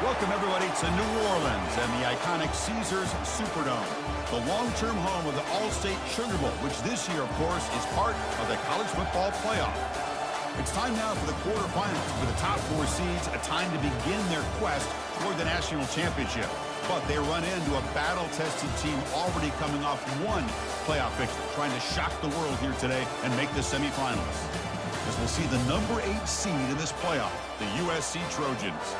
Welcome, everybody, to New Orleans and the iconic Caesars Superdome, the long-term home of the All-State Sugar Bowl, which this year, of course, is part of the college football playoff. It's time now for the quarterfinals, for the top four seeds, a time to begin their quest toward the national championship. But they run into a battle-tested team already coming off one playoff victory, trying to shock the world here today and make the semifinals. As we'll see the number 8 seed in this playoff, the USC Trojans,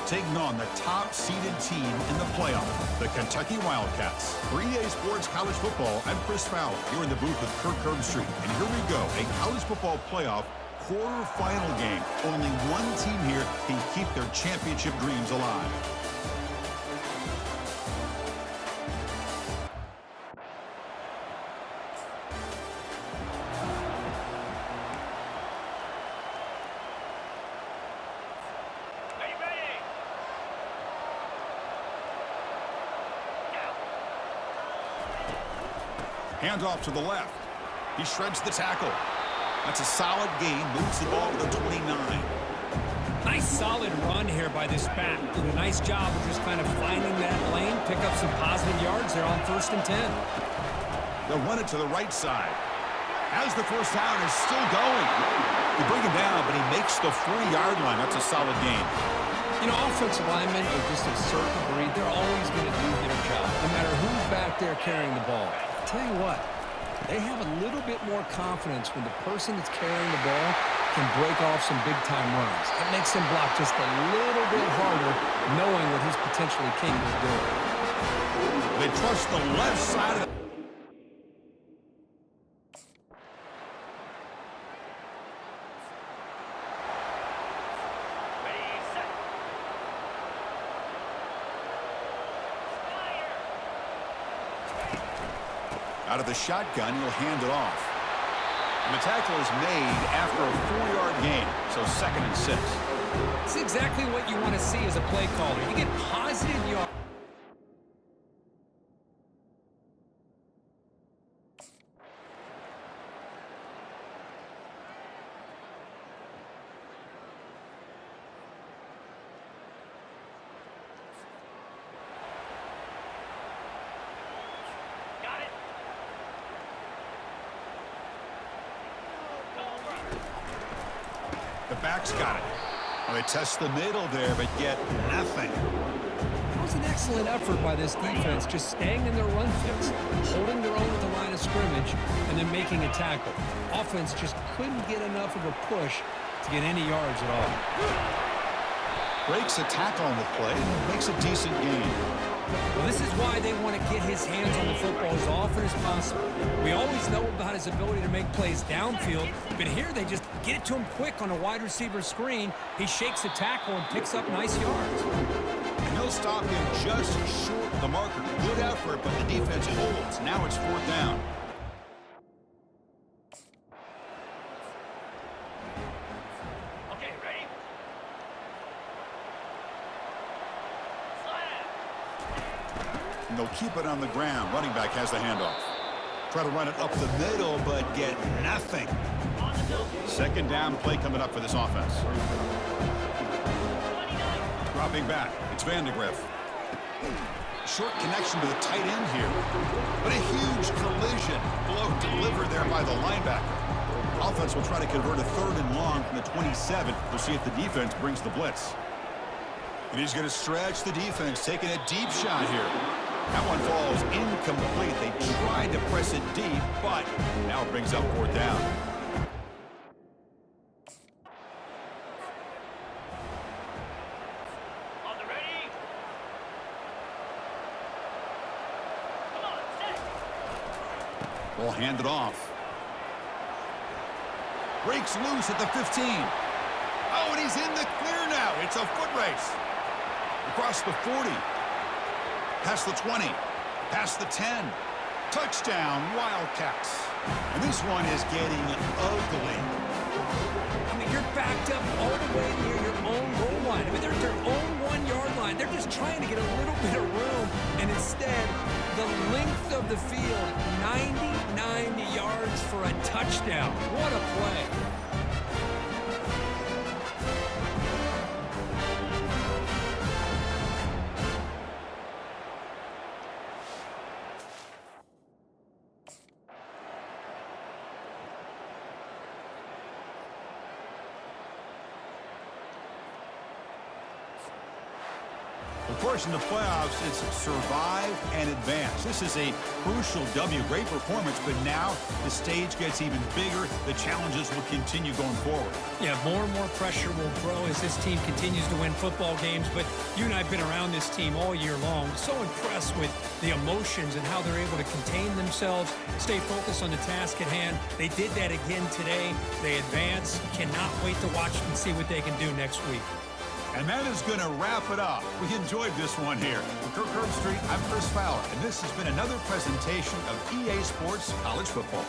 taking on the top-seeded team in the playoff, the Kentucky Wildcats. For EA Sports College Football, I'm Chris Fowler, here in the booth with Kirk Herbstreit. And here we go, a college football playoff quarterfinal game. Only one team here can keep their championship dreams alive. Handoff to the left. He shreds the tackle. That's a solid gain. Moves the ball to the 29. Nice solid run here by this back. Did a nice job of just kind of finding that lane, pick up some positive yards there on 1st and 10. They'll run it to the right side. As the first down is still going. You bring him down, but he makes the 40-yard line. That's a solid gain. You know, offensive linemen are just a certain breed. They're always going to do their job, no matter who's back there carrying the ball. Tell you what, they have a little bit more confidence when the person that's carrying the ball can break off some big-time runs. It makes them block just a little bit harder, knowing what he's potentially capable of doing. They trust the left side of the... Out of the shotgun, he'll hand it off. And the tackle is made after a 4-yard gain, so 2nd and 6. It's exactly what you want to see as a play caller. You get positive yards. The back's got it. Well, they test the middle there, but get nothing. That was an excellent effort by this defense, just staying in their run fix, holding their own at the line of scrimmage, and then making a tackle. Offense just couldn't get enough of a push to get any yards at all. Breaks a tackle on the play and makes a decent gain. Well, this is why they want to get his hands on the football as often as possible. We always know about his ability to make plays downfield, but here they just get it to him quick on a wide receiver screen. He shakes the tackle and picks up nice yards. And he'll stop him just short of the marker. Good effort, but the defense holds. Now it's 4th down. And they'll keep it on the ground. Running back has the handoff. Try to run it up the middle, but get nothing. 2nd down play coming up for this offense. Dropping back. It's Vandegrift. Short connection to the tight end here. But a huge collision. Blow delivered there by the linebacker. Offense will try to convert a 3rd and long from the 27. We'll see if the defense brings the blitz. And he's going to stretch the defense, taking a deep shot here. That one falls incomplete. They tried to press it deep, but now it brings up 4th down. On the ready. Come on, set. Ball handed off. Breaks loose at the 15. Oh, and he's in the clear now. It's a foot race. Across the 40. Past the 20, past the 10. Touchdown, Wildcats. And this one is getting ugly. I mean, you're backed up all the way near your own goal line. I mean, they're at their own 1-yard line. They're just trying to get a little bit of room. And instead, the length of the field, 99 yards for a touchdown. What a play. Of course, in the playoffs, it's survive and advance. This is a crucial W. Great performance, but now the stage gets even bigger. The challenges will continue going forward. Yeah, more and more pressure will grow as this team continues to win football games. But you and I have been around this team all year long. So impressed with the emotions and how they're able to contain themselves, stay focused on the task at hand. They did that again today. They advance. Cannot wait to watch and see what they can do next week. And that is going to wrap it up. We enjoyed this one here. For Kirk Herbstreit, I'm Chris Fowler, and this has been another presentation of EA Sports College Football.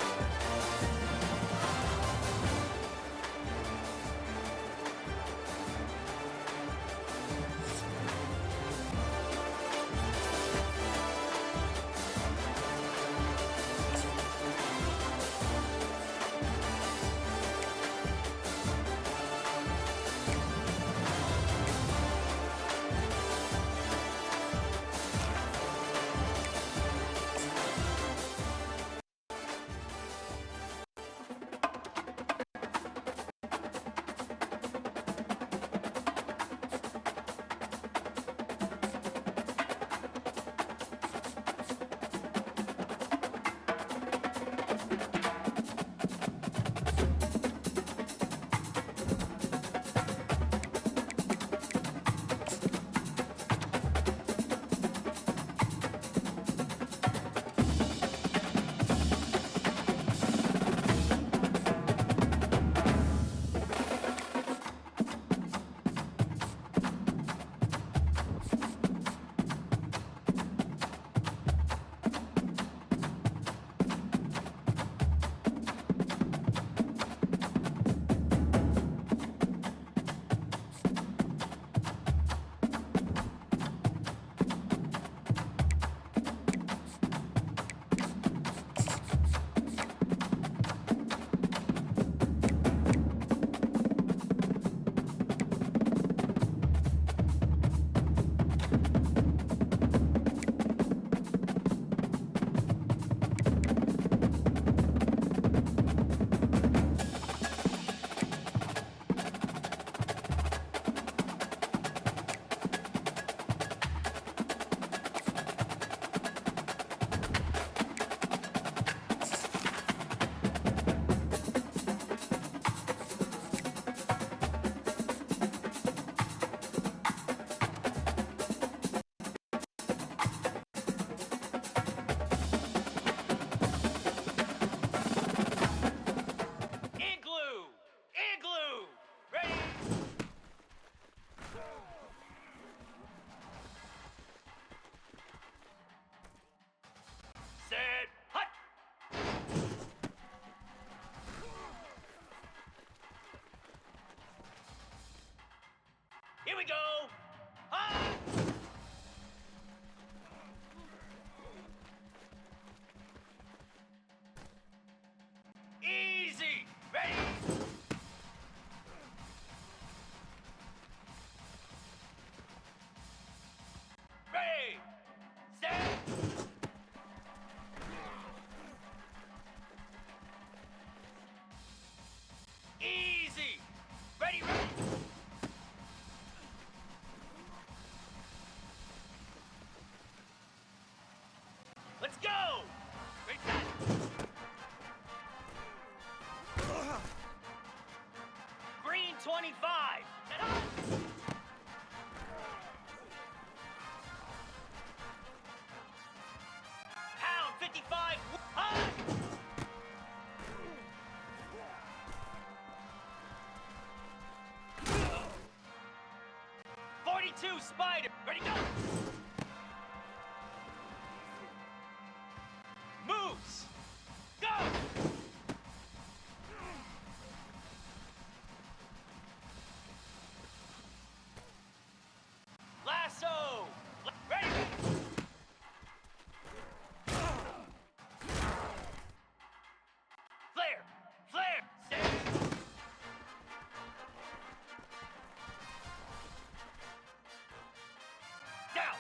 Here we go. Hi. Easy. Ready. Ready. Set. Easy. Ready, ready. Let's go! Great set. Green 25. Set up. Pound 55. High. 42 Spider. Ready, go! Moves! Go! Lasso! Ready! Flare! Flare! Stay! Down!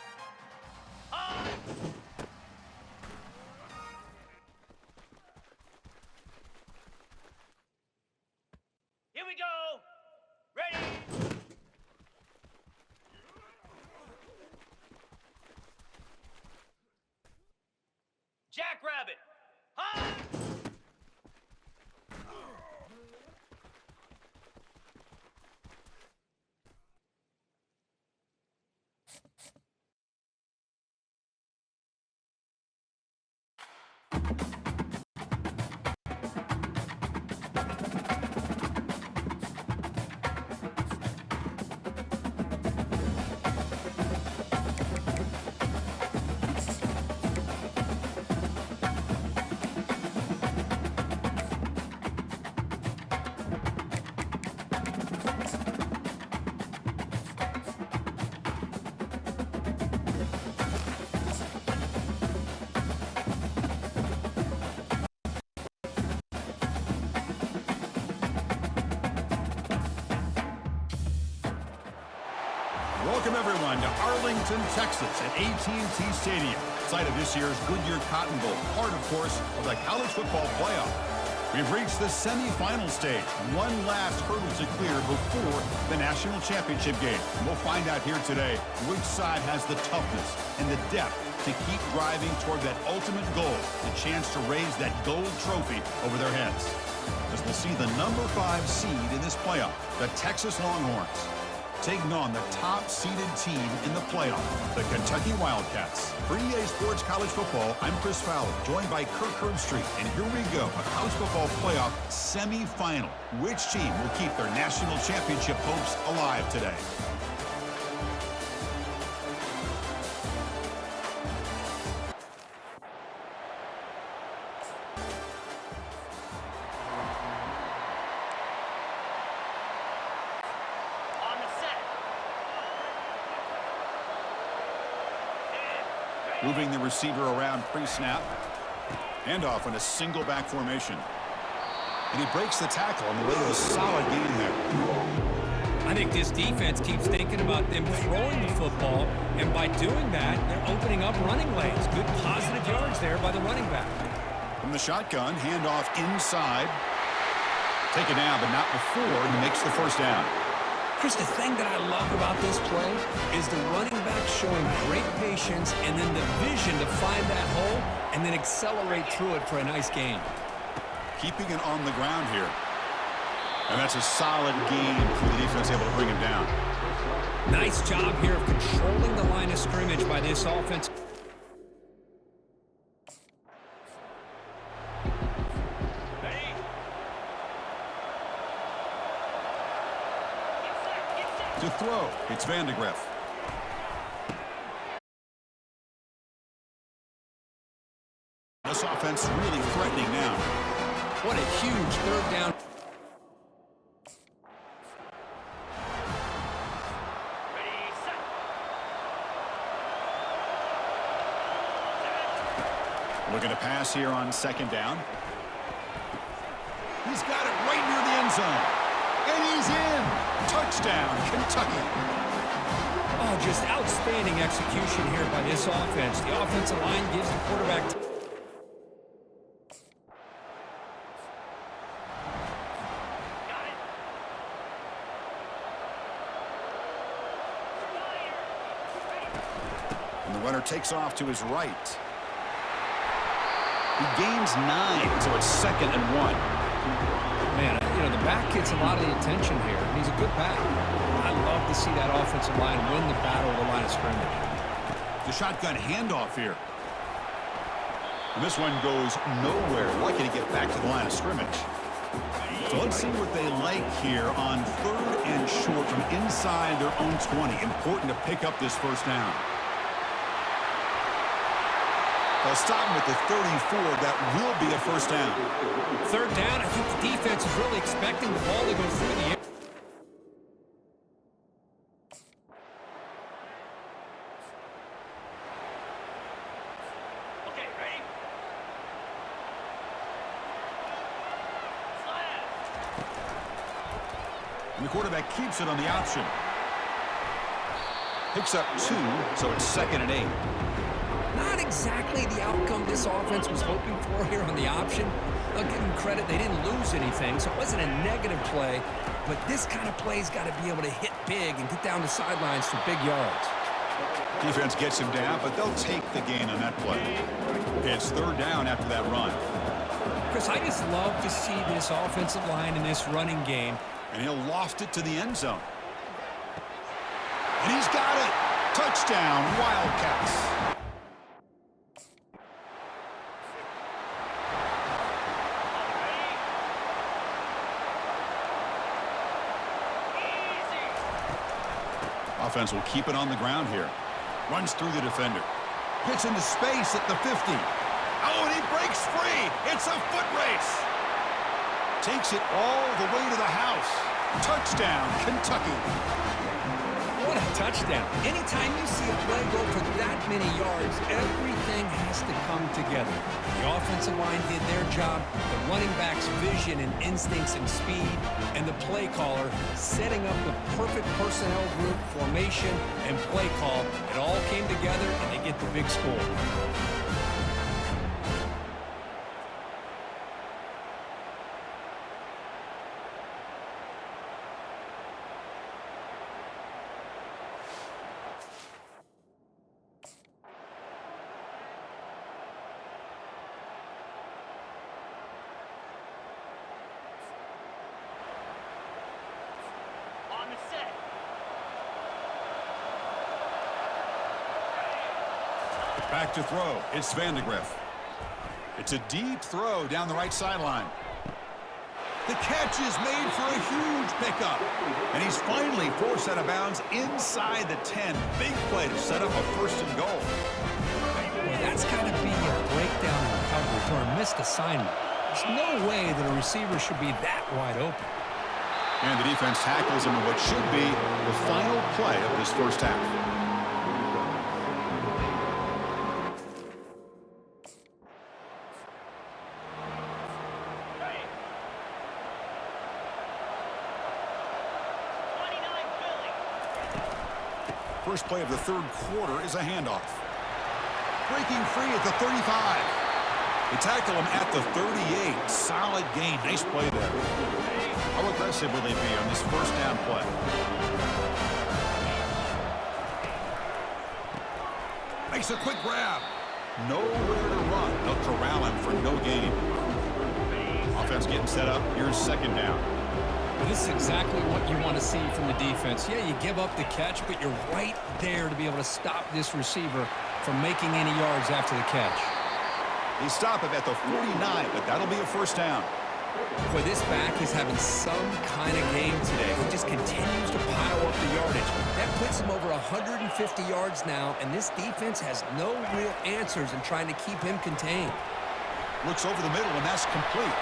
Welcome, everyone, to Arlington, Texas at AT&T Stadium, site of this year's Goodyear Cotton Bowl, part, of course, of the college football playoff. We've reached the semifinal stage, one last hurdle to clear before the national championship game. And we'll find out here today which side has the toughness and the depth to keep driving toward that ultimate goal, the chance to raise that gold trophy over their heads. As we'll see the number 5 seed in this playoff, the Texas Longhorns, taking on the top-seeded team in the playoff, the Kentucky Wildcats. For EA Sports College Football, I'm Chris Fowler, joined by Kirk Herbstreit. And here we go, a college football playoff semifinal. Which team will keep their national championship hopes alive today? Moving the receiver around pre-snap. Handoff in a single back formation. And he breaks the tackle on the way to a solid gain there. I think this defense keeps thinking about them throwing the football, and by doing that, they're opening up running lanes. Good positive yards there by the running back. From the shotgun, handoff inside. Taken down, but not before he makes the first down. Chris, the thing that I love about this play is the running back showing great patience and then the vision to find that hole and then accelerate through it for a nice gain. Keeping it on the ground here. And that's a solid gain for the defense able to bring him down. Nice job here of controlling the line of scrimmage by this offense. To throw, it's Vandegrift. This offense really threatening now. What a huge third down. Ready, set. Looking to pass here on second down. He's got it right near the end zone. And he's in. Touchdown, Kentucky. Oh, just outstanding execution here by this offense. The offensive line gives the quarterback... Got it. And the runner takes off to his right. He gains 9, so it's 2nd and 1. Man, you know, the back gets a lot of the attention here. He's a good back. I love to see that offensive line win the battle of the line of scrimmage. The shotgun handoff here. And this one goes nowhere. Lucky to get back to the line of scrimmage. So let's see what they like here on 3rd and short from inside their own 20. Important to pick up this first down. They'll stop him at the 34. That will be a first down. Third down, I think the defense is really expecting the ball to go through the air. Okay, ready? Slam. And the quarterback keeps it on the option. Picks up 2, so it's 2nd and 8. Not exactly the outcome this offense was hoping for here on the option. I'll give them credit, they didn't lose anything, so it wasn't a negative play. But this kind of play's got to be able to hit big and get down the sidelines for big yards. Defense gets him down, but they'll take the gain on that play. It's 3rd down after that run. Chris, I just love to see this offensive line in this running game. And he'll loft it to the end zone. And he's got it. Touchdown, Wildcats. Offense will keep it on the ground here. Runs through the defender. Hits into space at the 50. Oh, and he breaks free. It's a foot race. Takes it all the way to the house. Touchdown, Kentucky. What a touchdown. Anytime you see a play go for that many yards, everything has to come together. The offensive line did their job, the running back's vision and instincts and speed, and the play caller setting up the perfect personnel group, formation, and play call. It all came together, and they get the big score. On the set. Back to throw. It's Vandegrift. It's a deep throw down the right sideline. The catch is made for a huge pickup. And he's finally forced out of bounds inside the 10. Big play to set up a first and goal. Well, that's got to be a breakdown in coverage or a missed assignment. There's no way that a receiver should be that wide open. And the defense tackles him in what should be the final play of this first half. Right. 29 Philly. First play of the third quarter is a handoff. Breaking free at the 35. They tackle him at the 38. Solid gain. Nice play there. How aggressive will they be on this first down play? Makes a quick grab. Nowhere to run. They'll corral him for no gain. Offense getting set up. Here's second down. This is exactly what you want to see from the defense. Yeah, you give up the catch, but you're right there to be able to stop this receiver from making any yards after the catch. They stop him at the 49, but that'll be a first down. Boy, this back is having some kind of game today. He just continues to pile up the yardage. That puts him over 150 yards now, and this defense has no real answers in trying to keep him contained. Looks over the middle, and that's complete.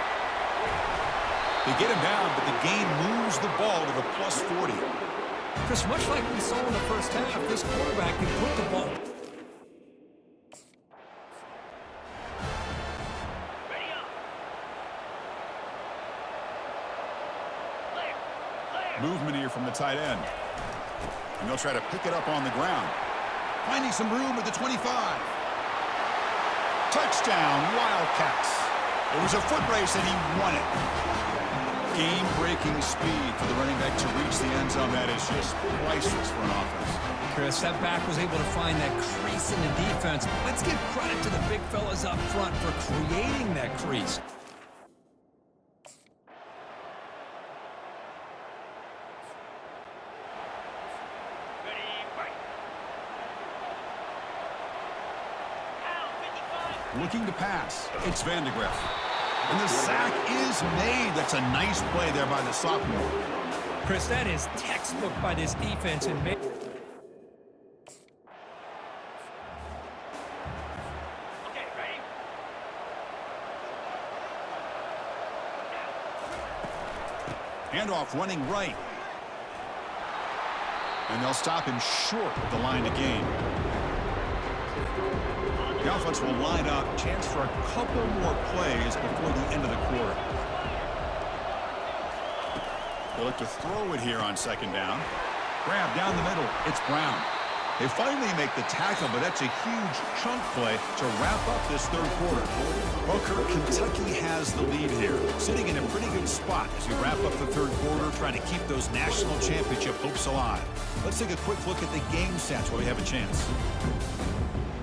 They get him down, but the gain moves the ball to the plus 40. Chris, much like we saw in the first half, this quarterback can put the ball. Ready up. Clear. Clear. Movement here from the tight end. And they'll try to pick it up on the ground. Finding some room at the 25. Touchdown, Wildcats. It was a foot race, and he won it. Game-breaking speed for the running back to reach the end zone. That is just priceless for an offense. Chris, that back was able to find that crease in the defense. Let's give credit to the big fellas up front for creating that crease. Ready, right. Out, 55. Looking to pass. It's Vandegrift. And the sack is made. That's a nice play there by the sophomore. Chris, that is textbook by this defense. And Okay, ready? Handoff running right. And they'll stop him short of the line to gain. The offense will line up. Chance for a couple more plays before the end of the quarter. They look to throw it here on second down. Grab down the middle. It's Brown. They finally make the tackle, but that's a huge chunk play to wrap up this third quarter. Well, Kirk, Kentucky has the lead here, sitting in a pretty good spot as we wrap up the third quarter, trying to keep those national championship hopes alive. Let's take a quick look at the game stats while we have a chance.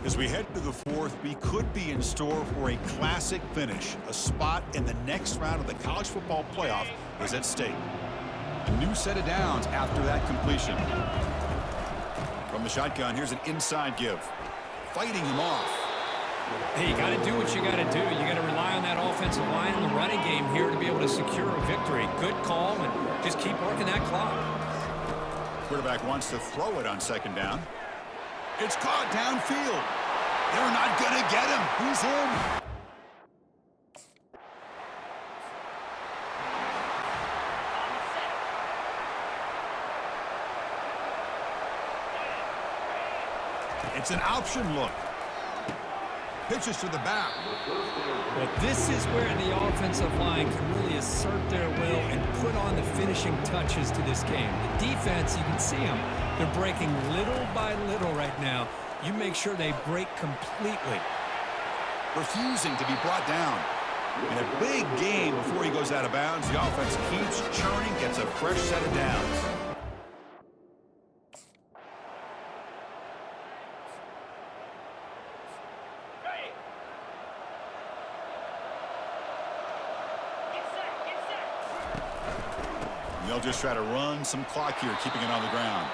As we head to the fourth, we could be in store for a classic finish. A spot in the next round of the college football playoff is at stake. A new set of downs after that completion. From the shotgun. Here's an inside give. Fighting him off. Hey, you got to do what you got to do. You got to rely on that offensive line in the running game here to be able to secure a victory. Good call, and just keep working that clock. Quarterback wants to throw it on second down. It's caught downfield. They're not going to get him. He's in. It's an option look. Pitches to the back. Well, this is where the offensive line can really assert their will and put on the finishing touches to this game. The defense, you can see them. They're breaking little by little right now. You make sure they break completely. Refusing to be brought down. In a big game before he goes out of bounds, the offense keeps churning, gets a fresh set of downs. They'll just try to run some clock here, keeping it on the ground.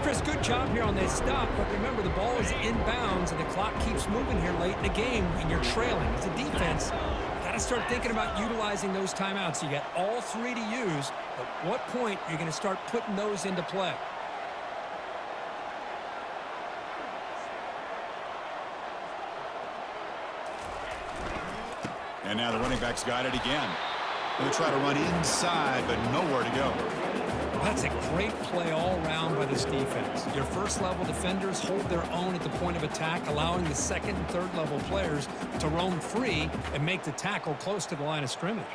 Chris, good job here on this stop, but remember the ball is inbounds and the clock keeps moving here late in the game and you're trailing. As a defense, you got to start thinking about utilizing those timeouts. You got all three to use, but what point you're going to start putting those into play? And now the running back's got it again. Going to try to run inside, but nowhere to go. That's a great play all around by this defense. Your first-level defenders hold their own at the point of attack, allowing the second and third-level players to roam free and make the tackle close to the line of scrimmage.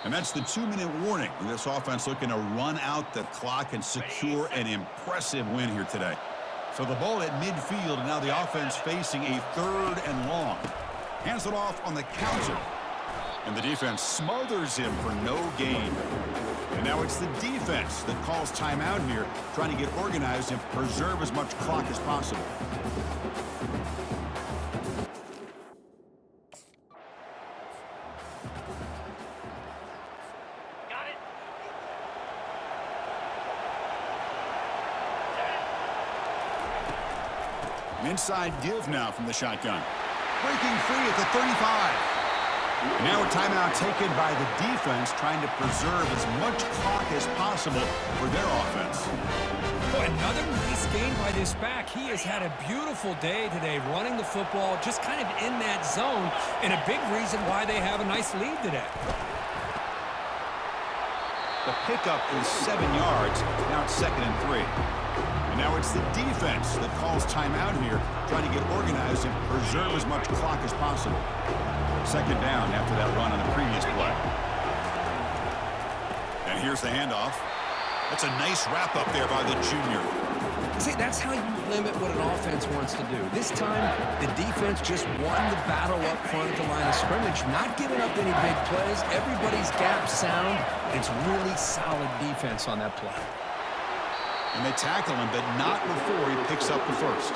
And that's the 2-minute warning. This offense looking to run out the clock and secure an impressive win here today. So the ball at midfield, and now the offense facing a 3rd and long. Hands it off on the counter. And the defense smothers him for no gain. And now it's the defense that calls timeout here, trying to get organized and preserve as much clock as possible. Got it. An inside give now from the shotgun. Breaking free at the 35. And now a timeout taken by the defense, trying to preserve as much clock as possible for their offense. Boy, another nice game by this back. He has had a beautiful day today running the football, just kind of in that zone, and a big reason why they have a nice lead today. The pickup is 7 yards. Now it's 2nd and 3. And now it's the defense that calls timeout here, trying to get organized and preserve as much clock as possible. 2nd down after that run on the previous play. And here's the handoff. That's a nice wrap-up there by the junior. See, that's how you limit what an offense wants to do. This time, the defense just won the battle up front at the line of scrimmage, not giving up any big plays. Everybody's gap sound. It's really solid defense on that play. And they tackle him, but not before he picks up the first.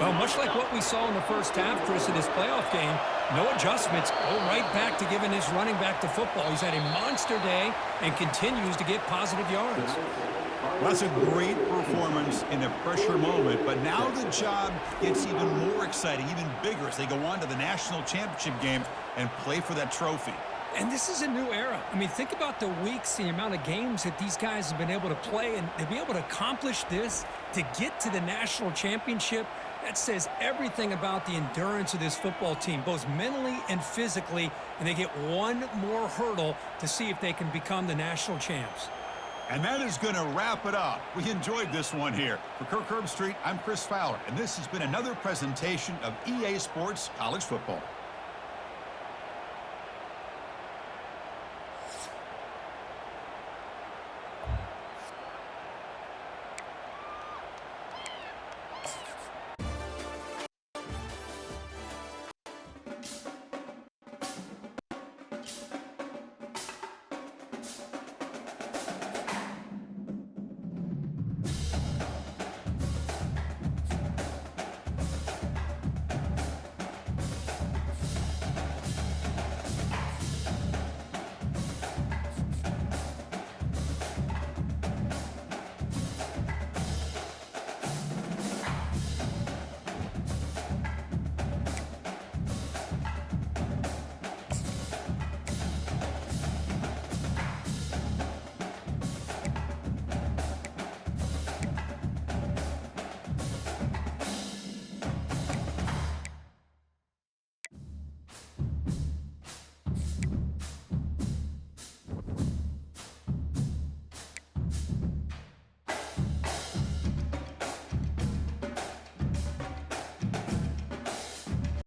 Well, much like what we saw in the first half, Chris, in this playoff game, no adjustments, go right back to giving his running back the football. He's had a monster day and continues to get positive yards. Well, that's a great performance in a pressure moment, but now the job gets even more exciting, even bigger as they go on to the national championship game and play for that trophy. And this is a new era. I mean, think about the weeks, the amount of games that these guys have been able to play, and to be able to accomplish this, to get to the national championship, that says everything about the endurance of this football team, both mentally and physically, and they get one more hurdle to see if they can become the national champs. And that is going to wrap it up. We enjoyed this one here. For Kirk Herbstreit, I'm Chris Fowler, and this has been another presentation of EA Sports College Football.